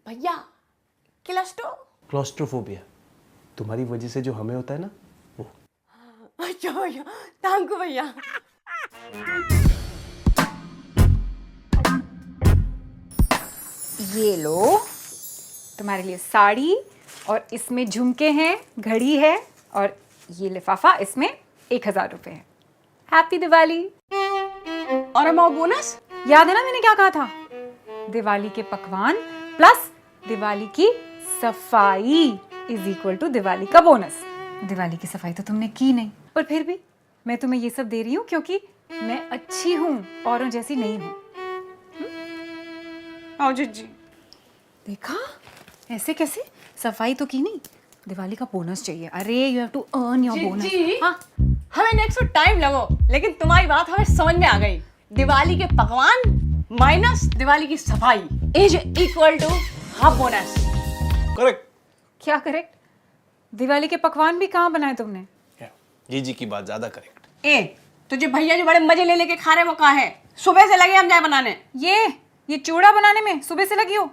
भैया क्लॉस्ट्रोफोबिया तुम्हारी वजह से जो हमें होता है ना वो। अच्छा भैया, थैंक यू भैया। ये लो तुम्हारे लिए साड़ी, और इसमें झुमके हैं, घड़ी है, और ये लिफाफा, इसमें 1000 रुपए है। हैप्पी दिवाली। और अमाउंट बोनस? याद है ना मैंने क्या कहा था? दिवाली के पकवान प्लस दिवाली की सफाई इज इक्वल टू दिवाली का बोनस। दिवाली की सफाई तो तुमने की नहीं, पर फिर भी मैं तुम्हें ये सब दे रही हूँ क्योंकि मैं अच्छी हूँ, औरों जैसी नहीं हूँ। आओ जीजी। देखा, ऐसे कैसे? सफाई तो की नहीं, दिवाली का बोनस चाहिए। अरे you have to earn your bonus. जी, हाँ, हमें नेक्स्ट टाइम लगो, लेकिन तुम्हारी बात हमें समझ में आ गई। दिवाली के पकवान माइनस दिवाली की सफाई is equal to half bonus. Correct. क्या करेक्ट? दिवाली के पकवान भी कहाँ बनाए तुमने? जी की बात ज्यादा करेक्ट। ए, तुझे भैया जो बड़े मजे ले लेके खा रहे वो कहाँ है? सुबह से लगे हम जाए बनाने। ये चूड़ा बनाने में सुबह से लगी हो।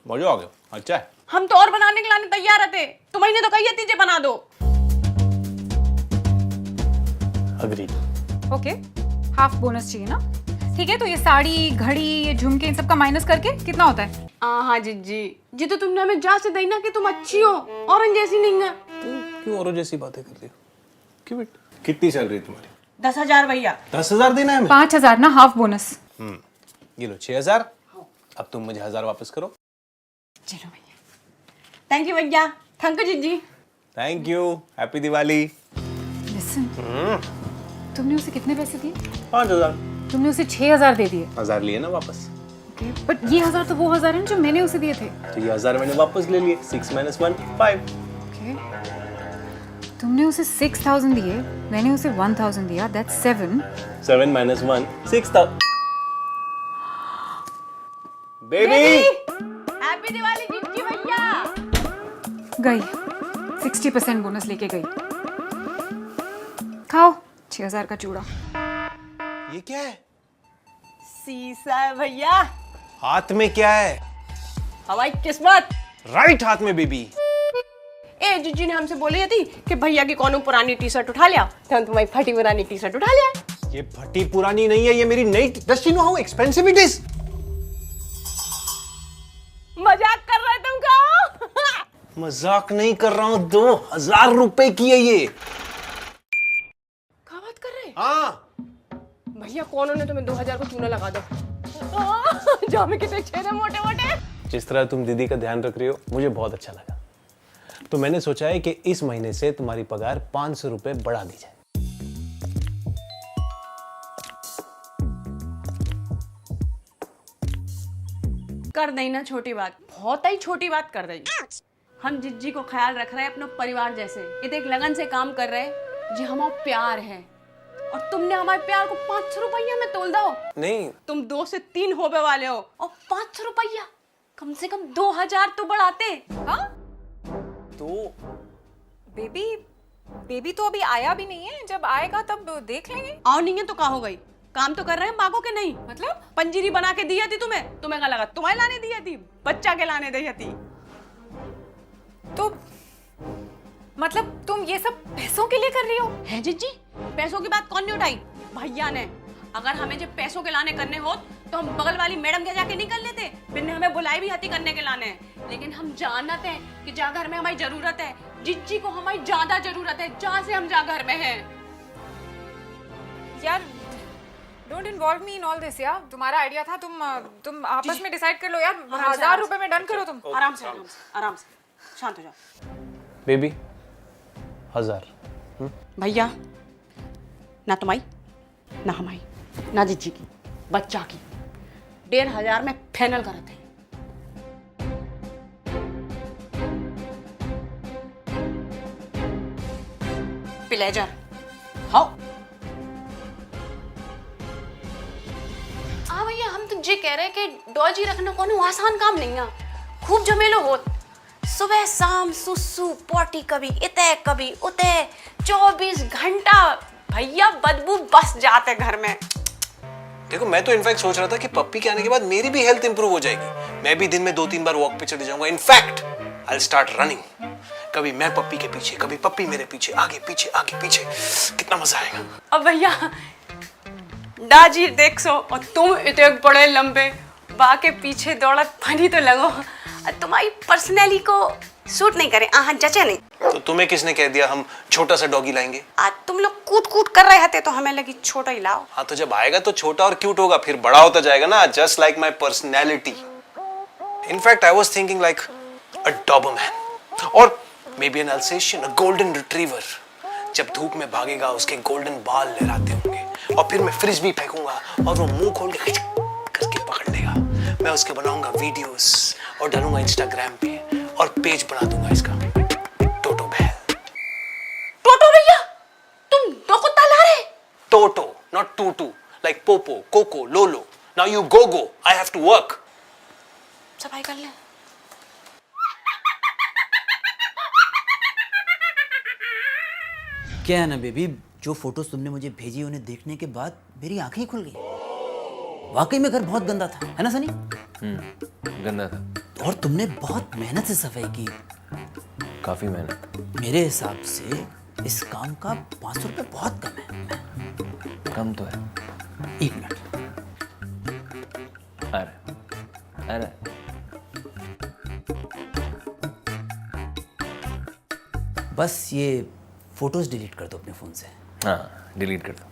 मजा आ गया। अच्छा है। हम तो और बनाने के लाने तैयार रहते, तुम्हें तो कही थी बना दो। अग्री। ओके, हाफ बोनस चाहिए ना? ठीक है, तो ये साड़ी, घड़ी, ये झुमके, इन सब का माइनस करके कितना होता है? हाँ जीजी, जी तो तुमने हमें जा से दी ना कि तुम अच्छी हो, और जैसी नहीं है। तुम क्यों औरों जैसी बातें करती हो? क्यों बेटा? कितनी सैलरी तुम्हारी? 10,000 भैया। 10,000 देना है हमें? 5,000 ना, हाफ बोनस। ये लो 6,000। अब तुम मुझे 1,000 वापस करो। चलो भैया। थैंक यू भैया। थैंक यू जीजी। Thank you. Happy Diwali. Listen, तुमने उसे कितने पैसे दिए? 5,000। तुमने उसे 6,000 दे दिए। 1,000 लिए ना वापस। ओके, बट ये 1,000 तो वो 1,000 हैं जो मैंने उसे दिए थे। तो ये 1,000 मैंने वापस ले लिए। 6 - 1 5। ओके, तुमने उसे 6,000 दिए, मैंने उसे 1,000 दिया, दैट्स 7। 7 - 1 6,000। बेबी हैप्पी दिवाली जीजी भैया। गई 60% बोनस लेके गई। खाओ 6,000 का चूड़ा। ये क्या है? सीसा है भैया, हाथ में क्या है? हमारी किस्मत। राइट हाथ में बेबी। ए, जीजी ने हमसे बोली थी कि भैया की कौन पुरानी टी शर्ट उठा लिया, तो हम तुम्हारी फटी पुरानी टी शर्ट उठा लिया। ये फटी पुरानी नहीं है, ये मेरी नई। डस you know how expensive it is? मजाक कर रहे तुम का? मजाक नहीं कर रहा हूँ। 2,000 रुपए की है ये। क्या बात कर रहे? हाँ। भैया कौन ने तुम्हें 2,000 को चूना लगा दो। जामे कितने छेद है मोटे मोटे। जिस तरह तुम दीदी का ध्यान रख रही हो मुझे बहुत अच्छा लगा, तो मैंने सोचा है कि इस महीने से तुम्हारी पगार 500 रुपए बढ़ा दी जाए। कर दई ना छोटी बात, बहुत ही छोटी बात कर दई। हम जिज्जी को ख्याल रख रहे हैं अपने परिवार जैसे, ये तो एक लगन से काम कर रहे हैं जी। हमारा प्यार है, और तुमने हमारे प्यार को 500 रुपया में तोल दो। नहीं, तुम 2 से 3 होने वाले हो, और 500 रुपया, कम से कम 2,000 तो बढ़ाते। हाँ तो बेबी तो अभी आया भी नहीं है, जब आएगा तब देख लेंगे। आओ नहीं है तो क्या हो गई, काम तो कर रहे हैं, मांगो के नहीं। मतलब पंजीरी बना के दी थी तुम्हें क्या लगा तुम्हें लाने दी थी? बच्चा के लाने दी थी। तो मतलब तुम ये सब पैसों के लिए कर रही हो? है जीजी, पैसों की बात कौन नहीं उठाई? भैया ने। अगर हमें जब पैसों के लाने करने हो तो हम बगल वाली मैडम के जाके नहीं कर लेते, बिन्ने हमें बुलाई भी हती करने के लाने। लेकिन हम जानते हैं कि जा घर में हमारी जरूरत है, जिज्जी को हमारी ज्यादा जरूरत है, जहाँ से हम जा घर में हैं। यार don't involve me in all this यार। तुम्हारा आइडिया था, तुम आपस में डिसाइड कर लो यार। 1,000 रुपए में डन करो तुम। आराम से आराम से शांत हो जाओ। बेबी 1,000। भैया ना तुम्हारी ना हमारी ना जिज्जी की, बच्चा की 1,500 में फाइनल करते हैं। प्लेजर। हाँ भैया, हम तो जी कह रहे हैं कि डॉजी रखना कोनो आसान काम नहीं है, खूब झमेलो हो। सुबह शाम सुसु पोटी, कभी इते कभी उते, 24 घंटा भैया बदबू बस जाते घर में। देखो मैं तो इनफैक्ट सोच रहा था कि पप्पी के आने के बाद मेरी भी हेल्थ इंप्रूव हो जाएगी। मैं भी दिन में 2-3 बार वॉक पे चले जाऊंगा। In fact I will start running. कभी मैं पप्पी के पीछे, कभी पप्पी मेरे पीछे, आगे पीछे आगे पीछे। कितना मजा आएगा। अब भैया दाजी देख सो और तुम इतने बड़े लंबे बा के पीछे दौड़त फनी तो लगो। तुम्हारी पर्सनैलिटी को सूट नहीं करे, जचे नहीं। तो तुम्हें किसने कह दिया हम छोटा सा डॉगी लाएंगे? आज तुम लोग कूट कूट कर रहे थे तो हमें लगी छोटा ही लाओ। हाँ तो जब आएगा तो छोटा और क्यूट होगा, फिर बड़ा होता जाएगा ना, just like my personality. In fact I was thinking like a doberman और maybe an alsatian, a golden retriever. जब धूप में भागेगा उसके गोल्डन बाल लहराते होंगे और फिर मैं फ्रिस्बी फेंकूंगा और वो मुंह खोल के करके पकड़ लेगा। मैं उसके बनाऊंगा वीडियोस और डालूंगा इंस्टाग्राम पे और पेज बना दूंगा इसका, टोटो बैल। टोटो भैया तुम दो कुत्ता ला रहे? टोटो, not tutu, like popo, coco, lolo. Now you go. I have to work. सफाई कर ले। क्या है ना बेबी, जो फोटोज तुमने मुझे भेजी उन्हें देखने के बाद मेरी आंखें ही खुल गई। वाकई में घर बहुत गंदा था, है ना सनी? गंदा था। और तुमने बहुत मेहनत से सफाई की। काफी मेहनत। मेरे हिसाब से इस काम का 500 रुपये बहुत कम है। कम तो है। 1 मिनट। अरे बस ये फोटोज डिलीट कर दो अपने फोन से। हाँ डिलीट कर दो।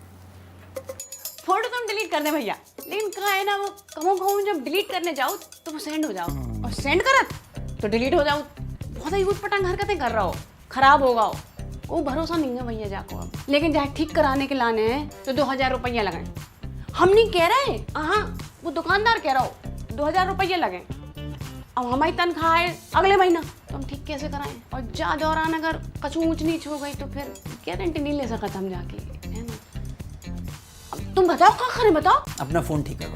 फोटो तुम डिलीट कर दे भैया, लेकिन कहा है ना वो कहूँ जब डिलीट करने जाओ तो वो सेंड हो जाओ और सेंड करत तो डिलीट हो जाओ। बहुत ही उटपटांग हरकतें कर रहा हो, खराब होगा हो। वो भरोसा नहीं है भैया जाको अब। लेकिन जहाँ ठीक कराने के लाने हैं तो 2000 रुपया लगाए। हम नहीं कह रहे, हाँ वो दुकानदार कह रहा हो 2000 रुपये लगे। अब हमारी तनख्वाह है अगले महीना तो हम ठीक कैसे कराएं? और जा दौरान अगर कछु ऊंच नीच हो गई तो फिर गारंटी नहीं ले सकता हम जाके, है ना? अब तुम बताओ क्या करें, बताओ। अपना फोन ठीक करो।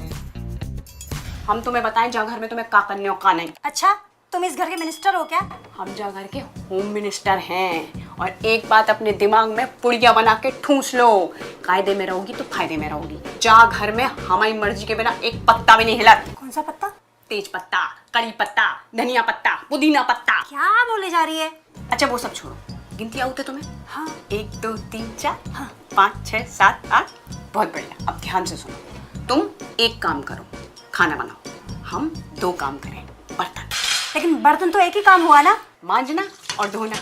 हम तुम्हें बताएं जा घर में तुम्हें का करने और का नहीं। अच्छा तुम इस घर के मिनिस्टर हो क्या? हम जा घर के होम मिनिस्टर हैं। और एक बात अपने दिमाग में पुड़िया बना के ठूस लो, कायदे में रहोगी तो फायदे में रहोगी। जा घर में हमारी मर्जी के बिना एक पत्ता भी नहीं हिला। कौन सा पत्ता? तेज पत्ता, कड़ी पत्ता, धनिया पत्ता, पुदीना पत्ता। क्या बोले जा रही है? अच्छा वो सब छोड़ो, गिनती आउट है तुम्हें? हाँ। 1 2 3 4 हाँ 5 6 7 8। बहुत बढ़िया। अब ध्यान से सुनो, तुम एक काम करो, खाना बनाओ, हम 2 काम करें, बर्तन। लेकिन बर्तन तो एक ही काम हुआ ना? मांजना और धोना,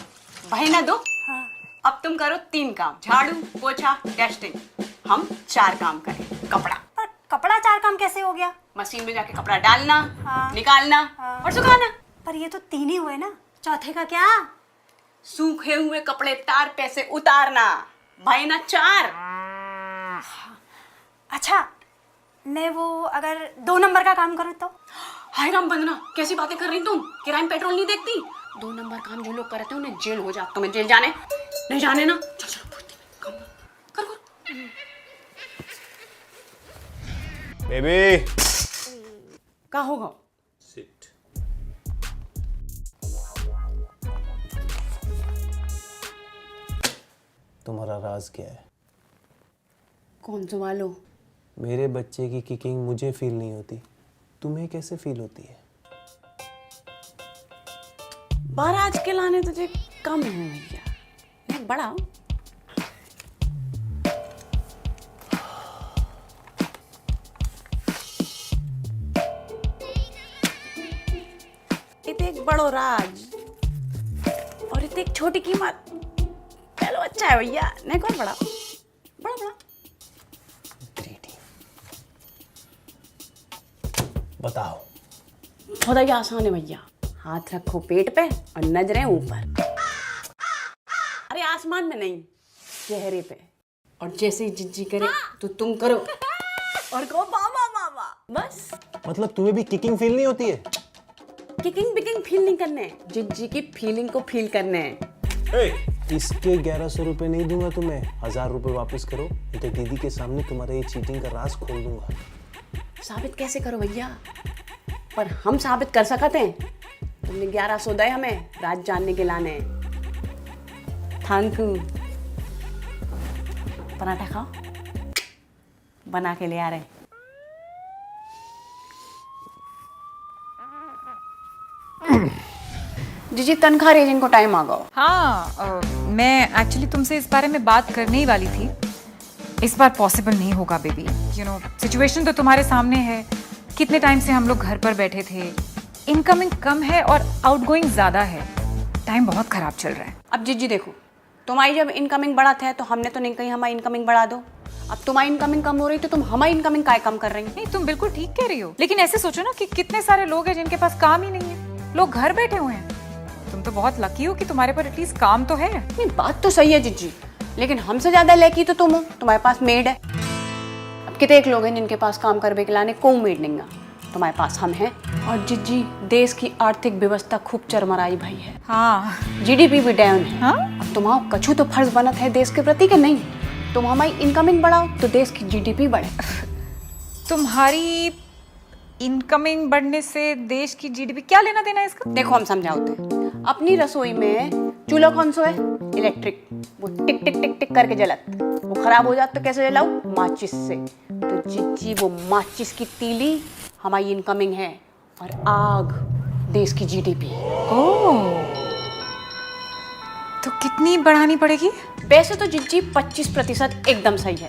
भाई ना 2। हाँ। अब तुम करो 3 काम, झाड़ू पोछा डस्टिंग। हम 4 काम करें, कपड़ा। पर कपड़ा 4 काम कैसे हो गया? मशीन में जाके कपड़ा डालना, हाँ। निकालना हाँ। और सुखाना। पर ये तो 3 ही हुए ना, चौथे का क्या? सूखे हुए कपड़े तार पे से उतारना, भाई ना 4। अच्छा मैं वो अगर 2 नंबर का काम करूँ तो? हाय राम बंदना, कैसी बातें कर रही तुम? किराए में पेट्रोल नहीं देखती? 2 नंबर काम जो लोग करते हैं उन्हें जेल हो जाता। तुम्हें जेल जाने नहीं जाने ना? चल चल काम कर कर। बेबी क्या होगा? सिट। तुम्हारा राज क्या है? कौन संभालो? मेरे बच्चे की किकिंग मुझे फील नहीं होती, तुम्हें कैसे फील होती है? बाराज के लाने तुझे कम है भैया, मैं बड़ा हूँ। इतने एक बड़ो राज और इतने एक छोटी कीमत। चलो अच्छा है भैया, नहीं कौन बड़ा बड़ा बड़ा। बताओ। बहुत ही आसान है भैया, हाथ रखो पेट पे और नजरें ऊपर। अरे आसमान में नहीं, चेहरे पे। और जैसे ही जिज्जी करे तो तुम करो और कहो वाह वाह वाह वाह। बस मतलब तुम्हें भी किकिंग फील नहीं होती है? किकिंग बिकिंग फील नहीं करने, जिज्जी की फीलिंग को फील करने हैं। इसके 1100 रुपए नहीं दूंगा तुम्हें, 1000 रुपए वापस करो, नहीं तो दीदी के सामने तुम्हारे ये चीटिंग का राज खोल दूंगा। साबित कैसे करो भैया? पर हम साबित कर सकते हैं। तुमने 1100 दे हमें राज जानने के लाने। Thank you. पराठा खाओ, बना के ले आ रहे। जीजी तनख्वाह रेजिंग को टाइम आ गया। हाँ मैं एक्चुअली तुमसे इस बारे में बात करने ही वाली थी। इस बार पॉसिबल नहीं होगा बेबी। यू नो सिचुएशन तो तुम्हारे सामने है। कितने टाइम से हम लोग घर पर बैठे थे, इनकमिंग कम है और आउटगोइंग ज़्यादा है। टाइम बहुत ख़राब चल रहा है। अब जीजी देखो, तुम्हारी जब इनकमिंग बढ़ा था तो हमने तो नहीं कही हमारी इनकमिंग बढ़ा दो। अब तुम्हारी इनकमिंग कम हो रही तो तुम हमारी इनकमिंग काय कम कर रही हैं? नहीं तुम बिल्कुल ठीक कह रही हो, लेकिन ऐसे सोचो ना कि कितने सारे लोग हैं जिनके पास काम ही नहीं है, लोग घर बैठे हुए हैं। तुम तो बहुत लकी हो कि तुम्हारे पर एटलीस्ट काम तो है। नहीं बात तो सही है जीजी, लेकिन हमसे ज्यादा लकी तो तुम हो, तुम्हारे पास मेड है। अब कितने एक लोग हैं जिनके पास काम करने के लाने को मेड नहीं है, तुम्हारे पास हम हैं। और जीजी देश की आर्थिक व्यवस्था खूब चरमराई भाई है। हाँ जीडीपी भी डाउन है। हाँ अब तुम्हारा कछु तो फर्ज बनत है देश के प्रति कि नहीं? तुम हमारी इनकमिंग बढ़ाओ तो देश की जीडीपी बढ़े। तुम्हारी इनकमिंग बढ़ने से देश की जीडीपी क्या लेना देना है इसका? देखो हम समझाते हैं। अपनी रसोई में चूल्हा कौन सा है? इलेक्ट्रिक। वो टिक टिक टिक टिक करके जलत, वो खराब हो जाता तो कैसे जलाऊं? माचिस से। तो जीजी वो माचिस की तीली हमारी इनकमिंग है और आग देश की जीडीपी। ओह तो कितनी बढ़ानी पड़ेगी? वैसे तो जीजी 25% एकदम सही है,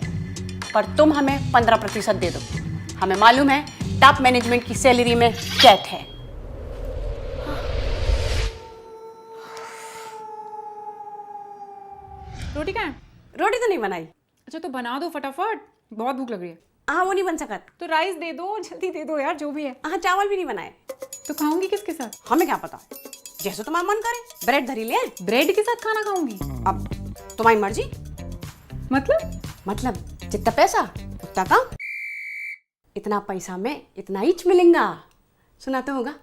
पर तुम हमें 15% दे दो। हमें मालूम है टॉप मैनेजमेंट की सैलरी में कैट है। रोटी कहाँ है? रोटी तो नहीं बनाई। अच्छा तो बना दो फटाफट, बहुत भूख लग रही है। हाँ वो नहीं बन सकत। तो राइस दे दो, जल्दी दे दो यार, जो भी है। हाँ चावल भी नहीं बनाए। तो खाऊंगी किसके साथ? हमें क्या पता, जैसे तुम्हारा मन करे। ब्रेड धरी ले। ब्रेड के साथ खाना खाऊंगी? अब तुम्हारी मर्जी। मतलब जितना पैसा उतना काम। इतना पैसा में इतना ही मिलेगा। सुना तो होगा,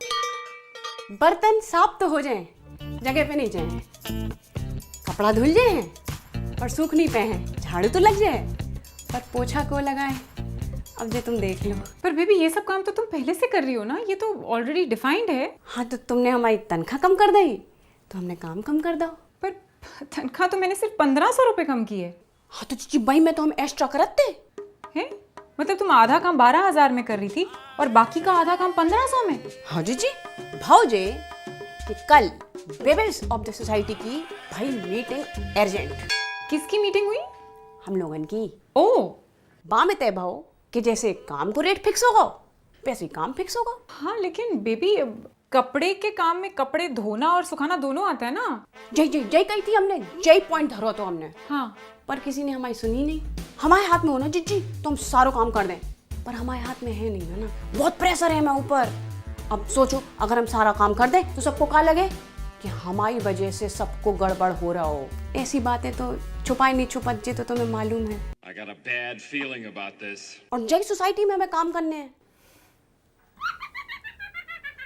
बर्तन साफ तो हो जाए, जगह पे नहीं जाए, कपड़ा धुल जाए और सूख नहीं पे हैं, झाड़ू तो लग जाए पर पोछा को लगाए। अब जे तुम देख लो। पर बेबी ये सब काम तो तुम पहले से कर रही हो ना, ये तो ऑलरेडी डिफाइंड है। हाँ तो तुमने हमारी तनख्वाह कम कर दी तो हमने काम कम कर दो। पर तनख्वाह तो मैंने सिर्फ 1500 रुपए कम की है। हाँ तो जीजी भाई में तो हम एक्स्ट्रा करते हैं? मतलब तुम आधा काम 12,000 में कर रही थी और बाकी का आधा काम 1500 में? हाँ जीजी भावजे कि कल बेबेस ऑफ द सोसाइटी की भाई मीटिंग अर्जेंट। किसकी मीटिंग हुई? हम लोगन की। ओ बा में तय भाव कि जैसे काम को रेट फिक्स होगा वैसे ही काम फिक्स होगा। हाँ लेकिन बेबी कपड़े के काम में कपड़े धोना और सुखाना दोनों आता है ना। जय जय जय कही थी हमने, जय पॉइंट धरो तो हमने। हाँ पर किसी ने हमारी सुनी नहीं। हमारे हाथ में हो ना जीजी तो हम सारो काम कर दें, पर हमारे हाथ में है नहीं है ना, बहुत प्रेशर है हमें ऊपर। अब सोचो अगर हम सारा काम कर दें तो सबको क्या लगे कि हमारी वजह से सबको गड़बड़ हो रहा हो। ऐसी बातें तो छुपाई नहीं छुपत जे तो तुम्हें मालूम है। I got a bad feeling about this. और जय सोसाइटी में हमें काम करने हैं,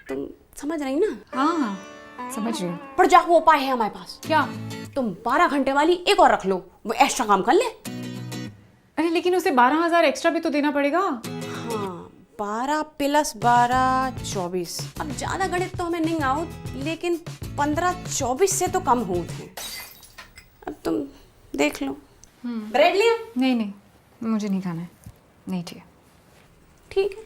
तुम समझ रही ना? हाँ समझ रही हूँ। पर जा वो उपाय है हमारे पास। क्या? तुम 12 घंटे वाली एक और रख लो, वो एक्स्ट्रा काम कर ले। अरे लेकिन उसे 12,000 एक्स्ट्रा भी तो देना पड़ेगा। हाँ 12 + 12 24। अब ज्यादा गणित तो हमें नहीं आओ, लेकिन 15-24 से तो कम होते हैं। अब तुम देख लो। ब्रेड लिया? नहीं नहीं मुझे नहीं खाना है। नहीं ठीक है। ठीक है।